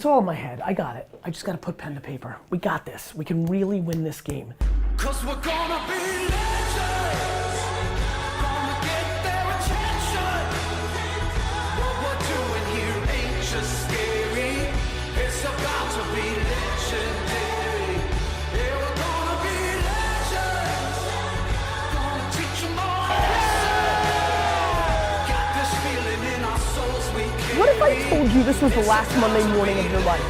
it's all in my head. I got it. I just gotta put pen to paper. We got this. We can really win this game. 'Cause we're gonna be legends. Gonna get their attention. What we're doing here ain't just scary. It's about to be legendary. Yeah, we're gonna be legends. Gonna teach them all. Got this feeling in our souls we carry. What if I told you this was the last Monday morning of your life?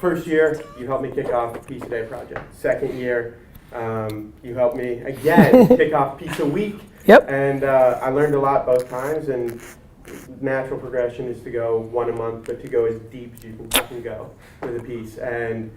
First year, you helped me kick off a Piece a Day project. Second year, you helped me again kick off Piece a Week. Yep. And I learned a lot both times, and natural progression is to go one a month, but to go as deep as you can fucking go with a piece. And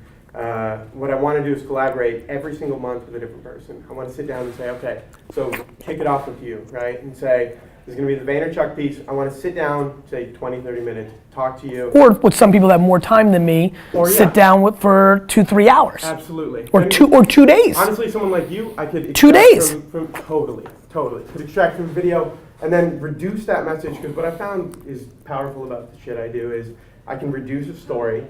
what I want to do is collaborate every single month with a different person. I want to sit down and say, okay, so kick it off with you, right? And say, this is going to be the Vaynerchuk piece. I want to sit down, say 20, 30 minutes, talk to you. Or with some people that have more time than me, sit down with for 2-3 hours. Absolutely. Or 2 days. Honestly, someone like you, I could extract 2 days. From totally. Could extract from video and then reduce that message, because what I found is powerful about the shit I do is I can reduce a story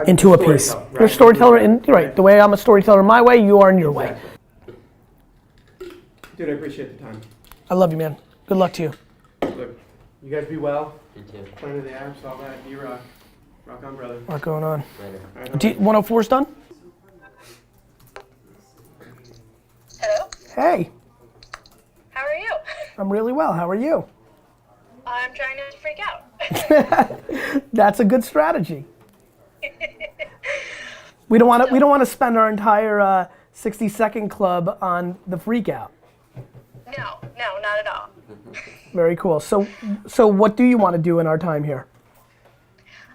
into a piece. Right? You're a storyteller, and you're right. The way I'm a storyteller my way, you are in your way. Dude, I appreciate the time. I love you, man. Good luck to you. Look, you guys be well. You too. Playing to the apps, all that. You rock. Rock on, brother. What's going on? Later. 104's done? Hello? Hey, How are you? I'm really well. How are you? I'm trying to freak out. That's a good strategy. We don't want to spend our entire 60-second club on the freak out. No, not at all. Very cool. So what do you want to do in our time here?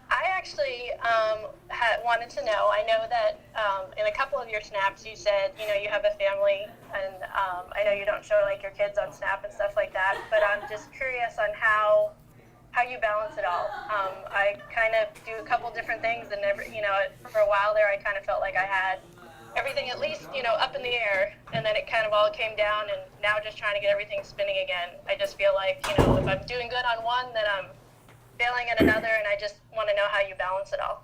I actually wanted to know, I know that in a couple of your snaps you said, you have a family, and I know you don't show like your kids on Snap and stuff like that, but I'm just curious on how you balance it all. I kind of do a couple different things, and for a while there I kind of felt like I had everything at least, up in the air, and then it kind of all came down, and now just trying to get everything spinning again. I just feel like, if I'm doing good on one, then I'm failing at another, and I just want to know how you balance it all.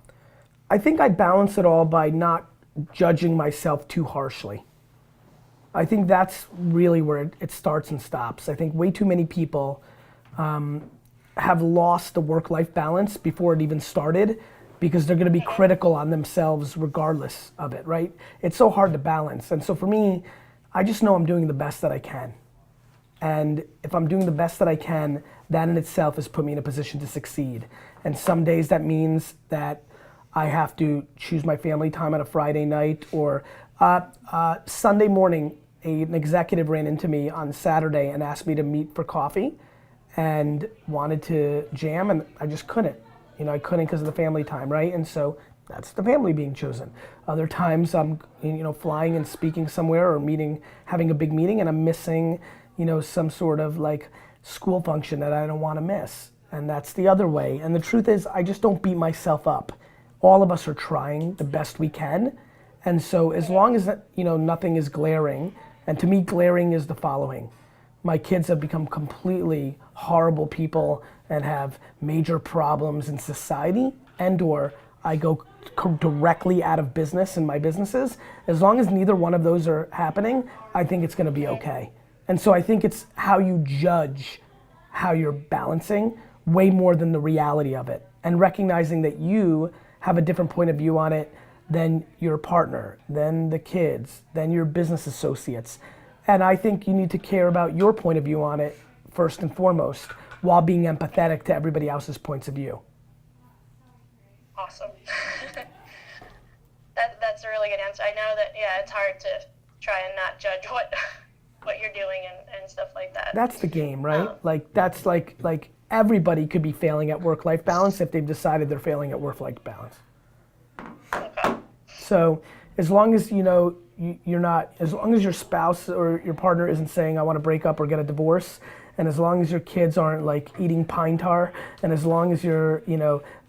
I think I balance it all by not judging myself too harshly. I think that's really where it starts and stops. I think way too many people have lost the work-life balance before it even started, because they're gonna be critical on themselves regardless of it, right? It's so hard to balance. And so for me, I just know I'm doing the best that I can. And if I'm doing the best that I can, that in itself has put me in a position to succeed. And some days that means that I have to choose my family time on a Friday night, or Sunday morning, an executive ran into me on Saturday and asked me to meet for coffee and wanted to jam, and I just couldn't. I couldn't because of the family time, right? And so that's the family being chosen. Other times I'm, flying and speaking somewhere or having a big meeting, and I'm missing, some sort of like school function that I don't want to miss. And that's the other way. And the truth is, I just don't beat myself up. All of us are trying the best we can. And so as long as, nothing is glaring, and to me, glaring is the following. My kids have become completely horrible people and have major problems in society, and/or I go directly out of business in my businesses. As long as neither one of those are happening, I think it's gonna be okay. And so I think it's how you judge how you're balancing way more than the reality of it. And recognizing that you have a different point of view on it than your partner, than the kids, than your business associates. And I think you need to care about your point of view on it first and foremost, while being empathetic to everybody else's points of view. Awesome. That's a really good answer. I know that, it's hard to try and not judge what you're doing and stuff like that. That's the game, right? That's like everybody could be failing at work-life balance if they've decided they're failing at work-life balance. Okay. So as long as you're not, as long as your spouse or your partner isn't saying I want to break up or get a divorce, and as long as your kids aren't like eating pine tar, and as long as your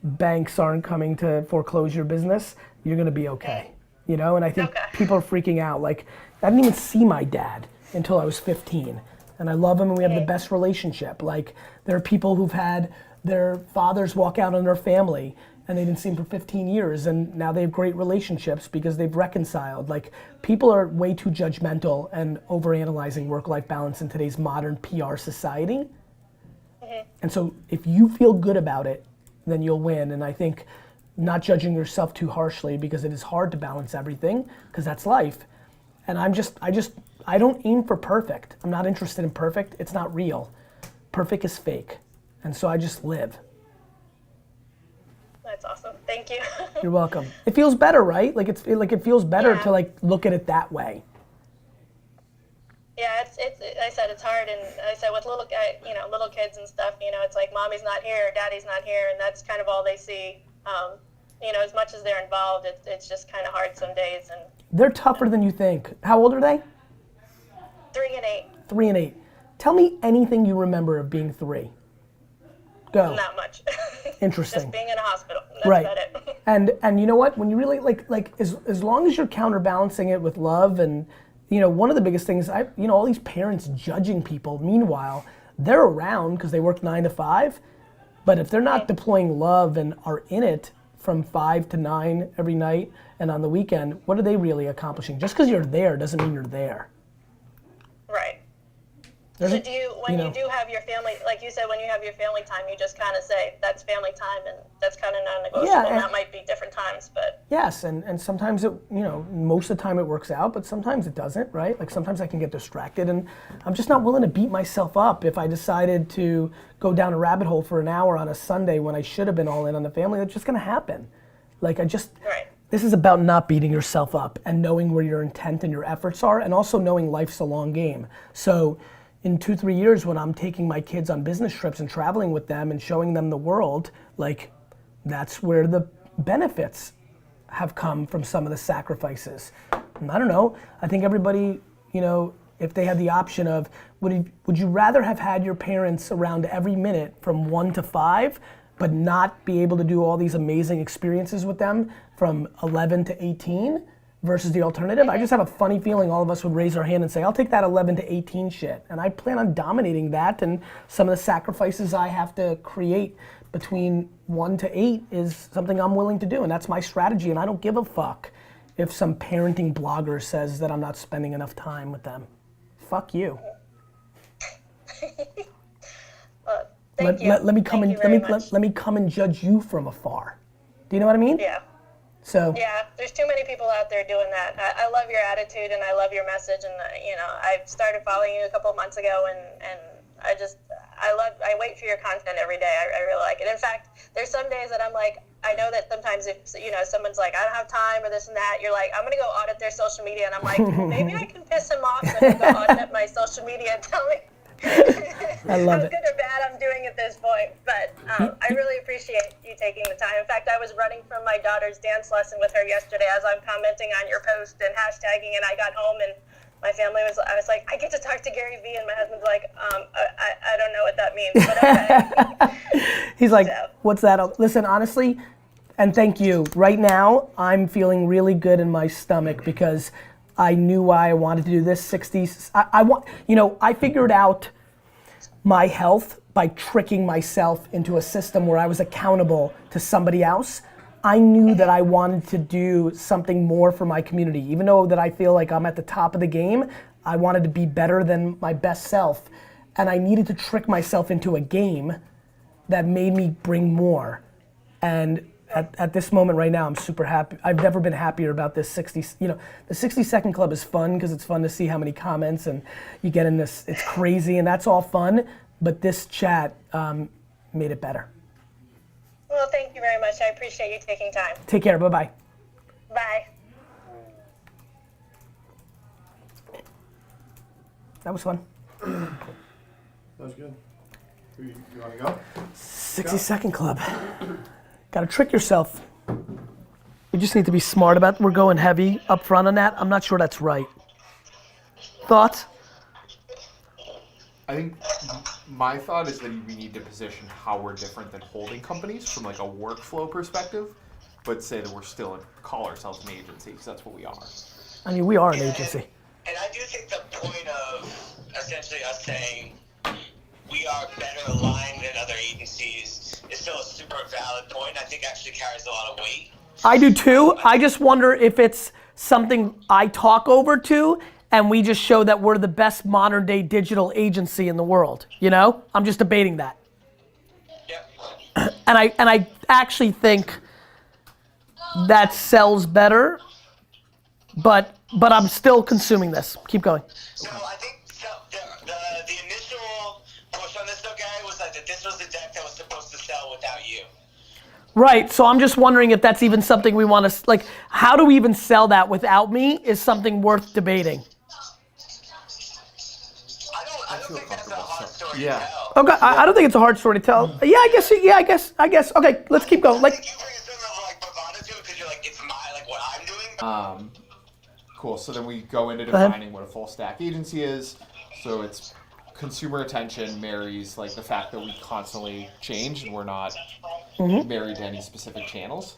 banks aren't coming to foreclose your business, you're gonna be okay. And I think people are freaking out. Like, I didn't even see my dad until I was 15, and I love him and we have the best relationship. Like, there are people who've had their fathers walk out on their family and they didn't see him for 15 years, and now they have great relationships because they've reconciled. Like, people are way too judgmental and overanalyzing work-life balance in today's modern PR society. And so if you feel good about it, then you'll win. And I think not judging yourself too harshly, because it is hard to balance everything, because that's life. And I don't aim for perfect. I'm not interested in perfect. It's not real. Perfect is fake. And so I just live. That's awesome. Thank you. You're welcome. It feels better, right? Like it feels better to look at it that way. Yeah, it's I said it's hard, and I said with little kids and stuff, it's like mommy's not here, daddy's not here, and that's kind of all they see. As much as they're involved, it's just kind of hard some days. And they're tougher than you think. How old are they? 3 and 8. 3 and 8. Tell me anything you remember of being 3. Go. Not much. Interesting. Just being in a hospital. That's right. about it. And you know what? When you really as long as you're counterbalancing it with love, and one of the biggest things, all these parents judging people. Meanwhile, they're around because they work 9 to 5, but if they're not deploying love and are in it from 5 to 9 every night and on the weekend, what are they really accomplishing? Just because you're there doesn't mean you're there. Right. So do you, when you do have your family, like you said, when you have your family time, you just kind of say, that's family time, and that's kind of non-negotiable. Yeah, and that might be different times, but. Yes, and sometimes it, most of the time it works out, but sometimes it doesn't, right? Like, sometimes I can get distracted, and I'm just not willing to beat myself up if I decided to go down a rabbit hole for an hour on a Sunday when I should have been all in on the family. That's just gonna happen. Like, Right. This is about not beating yourself up and knowing where your intent and your efforts are, and also knowing life's a long game. So in 2-3 years, when I'm taking my kids on business trips and traveling with them and showing them the world, like, that's where the benefits have come from some of the sacrifices. And I don't know, I think everybody, if they had the option of, would you rather have had your parents around every minute from 1 to 5, but not be able to do all these amazing experiences with them from 11 to 18? Versus the alternative? I just have a funny feeling all of us would raise our hand and say, I'll take that 11 to 18 shit. And I plan on dominating that, and some of the sacrifices I have to create between 1 to 8 is something I'm willing to do, and that's my strategy, and I don't give a fuck if some parenting blogger says that I'm not spending enough time with them. Fuck you. Thank you. Let me come Thank let me come and judge you from afar. Do you know what I mean? Yeah. So. Yeah, there's too many people out there doing that. I love your attitude, and I love your message, and I started following you a couple of months ago, and I wait for your content every day. I really like it. In fact, there's some days that I'm like, I know that sometimes if, someone's like, I don't have time or this and that, you're like, I'm going to go audit their social media. And I'm like, well, maybe I can piss him off and go audit my social media and tell me I love how it. good or bad I'm doing at this point. But I really appreciate you taking the time. In fact, I was running from my daughter's dance lesson with her yesterday as I'm commenting on your post and hashtagging, and I got home and my family I was like, I get to talk to Gary Vee, and my husband's like, I don't know what that means, but okay. He's like, So. what's that? Listen, honestly, and thank you. Right now, I'm feeling really good in my stomach because I knew why I wanted to do this. 60s. I figured out my health by tricking myself into a system where I was accountable to somebody else. I knew that I wanted to do something more for my community. Even though that I feel like I'm at the top of the game, I wanted to be better than my best self. And I needed to trick myself into a game that made me bring more. And at this moment right now, I'm super happy. I've never been happier about this 60, the 60 Second Club is fun because it's fun to see how many comments and you get in this, it's crazy and that's all fun. But this chat made it better. Well, thank you very much. I appreciate you taking time. Take care, bye-bye. Bye. That was fun. That was good. You want to go? 60 Second Club. Gotta trick yourself. We just need to be smart about it. We're going heavy up front on that. I'm not sure that's right. Thoughts? I think my thought is that we need to position how we're different than holding companies from like a workflow perspective, but say that we're still call ourselves an agency because that's what we are. I mean, we are an agency. And I do think the point of essentially us saying we are better aligned than other agencies is still a super valid point. I think actually carries a lot of weight. I do too. I just wonder if it's something I talk over to and we just show that we're the best modern day digital agency in the world. I'm just debating that. Yep. And I actually think that sells better, but I'm still consuming this. Keep going. So I think the initial push on this though, Gary, was that this was the deck that was supposed to sell without you. Right, so I'm just wondering if that's even something we want to, like, how do we even sell that without me is something worth debating. I don't think that's a hard story to Yeah. tell. Okay, I don't think it's a hard story to tell. Yeah, I guess. Okay, let's keep going. I Like, think you bring a certain level of like bravado to it because you're like, it's what I'm doing. Cool. So then we go into ahead. defining what a full stack agency is. So it's consumer attention marries like the fact that we constantly change and we're not married to any specific channels.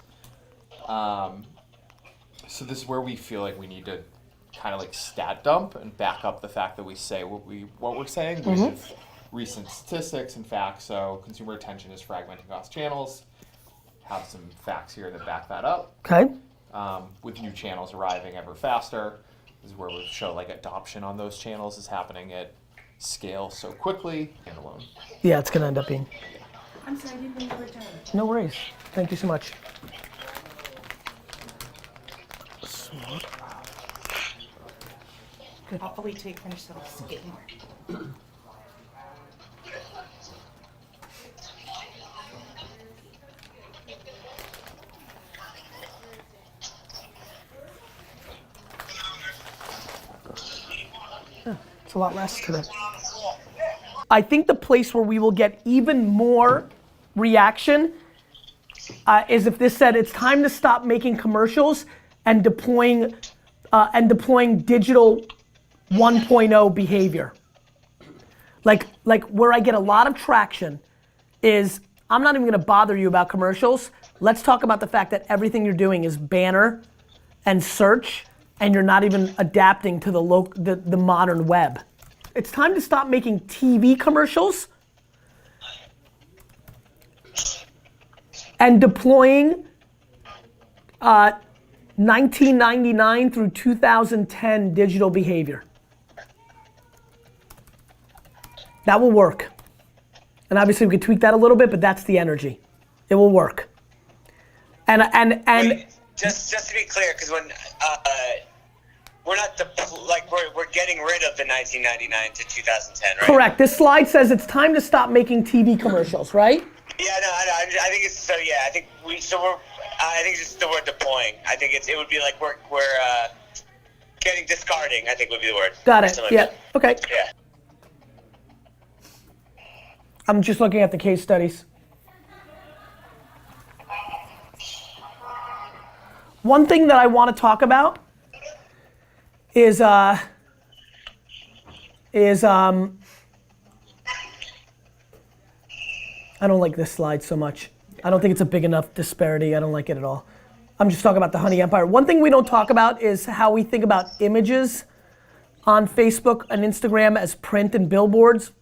So this is where we feel like we need to kind of like stat dump and back up the fact that we say what we're saying. We have recent statistics and facts. So consumer attention is fragmenting across channels. Have some facts here that back that up. okay, With new channels arriving ever faster, this is where we show like adoption on those channels is happening at scale so quickly. Standalone. yeah, it's gonna end up being. I'm sorry, I didn't know you were done. No worries. Thank you so much. I'll wait till you finish the skating. It's a lot less today. I think the place where we will get even more reaction is if this said it's time to stop making commercials and deploying digital 1.0 behavior. Like where I get a lot of traction is I'm not even gonna bother you about commercials. Let's talk about the fact that everything you're doing is banner and search and you're not even adapting to the modern web. It's time to stop making TV commercials and deploying 1999 through 2010 digital behavior. That will work. And obviously we could tweak that a little bit, but that's the energy. It will work. And Wait, just to be clear, because when we're not we're getting rid of the 1999 to 2010, right? correct. This slide says it's time to stop making TV commercials, right? Yeah, no, I think it's so. Yeah, I think we're. I think it's just the word deploying. I think it would be like we're getting discarding. I think would be the word. Got it. Something like Yeah. Okay. that. Yeah. I'm just looking at the case studies. One thing that I want to talk about is I don't like this slide so much. I don't think it's a big enough disparity. I don't like it at all. I'm just talking about the Honey Empire. One thing we don't talk about is how we think about images on Facebook and Instagram as print and billboards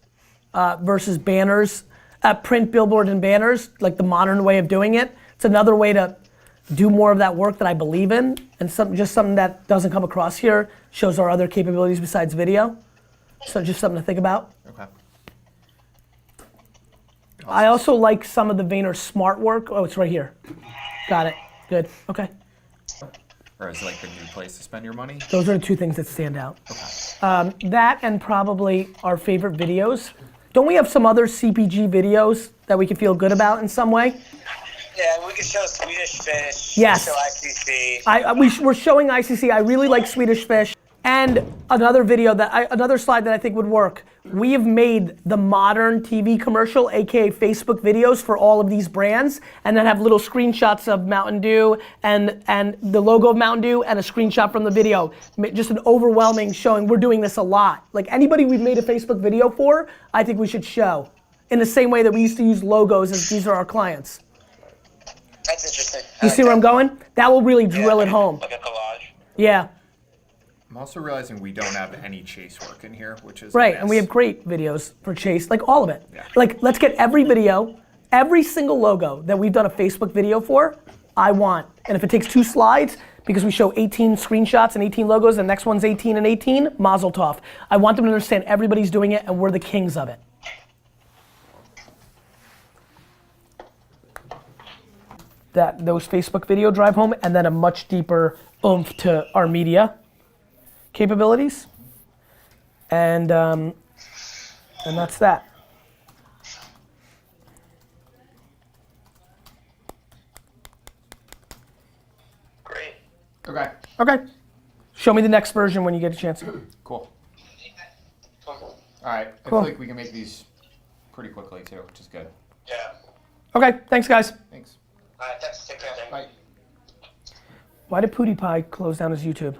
versus banners. Print, billboard, and banners, like the modern way of doing it. It's another way to do more of that work that I believe in, and just something that doesn't come across here, shows our other capabilities besides video. So just something to think about. Okay. I also like some of the Vayner smart work. Oh, it's right here. Got it. Good. Okay. Or is it like the new place to spend your money? Those are the two things that stand out. That and probably our favorite videos. Don't we have some other CPG videos that we can feel good about in some way? Yeah, we could show Swedish Fish. Yes. Show ICC. We're showing ICC. I really like Swedish Fish. And another video another slide that I think would work. We have made the modern TV commercial, aka Facebook videos for all of these brands, and then have little screenshots of Mountain Dew and the logo of Mountain Dew and a screenshot from the video. Just an overwhelming showing. We're doing this a lot. Like anybody we've made a Facebook video for, I think we should show. In the same way that we used to use logos as these are our clients. That's interesting. You see where I'm going? That will really drill it home. Like a collage. Yeah. I'm also realizing we don't have any chase work in here, which is Right, and we have great videos for Chase, like all of it. Yeah. Like, let's get every video, every single logo that we've done a Facebook video for, I want. And if it takes 2 slides, because we show 18 screenshots and 18 logos, the next one's 18 and 18, mazel tov. I want them to understand everybody's doing it and we're the kings of it. Those Facebook video drive home, and then a much deeper oomph to our media capabilities, and that's that. Great. Okay. Okay. Show me the next version when you get a chance. Cool. All right. I Cool. feel like we can make these pretty quickly too, which is good. Yeah. Okay, thanks guys. Thanks. All right. Thanks. Take care. Bye. Why did PewDiePie close down his YouTube?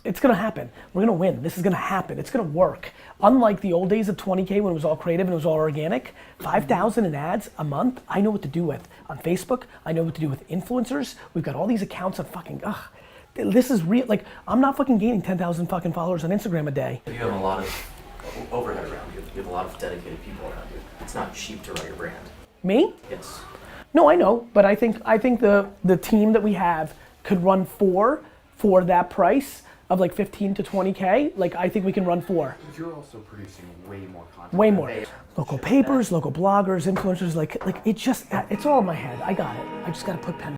It's gonna happen. We're gonna win. This is gonna happen. It's gonna work. Unlike the old days of 20K when it was all creative and it was all organic, 5,000 in ads a month, I know what to do with. On Facebook, I know what to do with influencers. We've got all these accounts of fucking, this is real. Like, I'm not fucking gaining 10,000 fucking followers on Instagram a day. You have a lot of overhead around you. You have a lot of dedicated people around you. It's not cheap to run your brand. Me? Yes. No, I know, but I think the team that we have could run 4 for that price of like 15 to 20K. Like, I think we can run 4. You're also producing way more content. Way more. Local papers, local bloggers, influencers, like it's all in my head. I got it. I just gotta put pen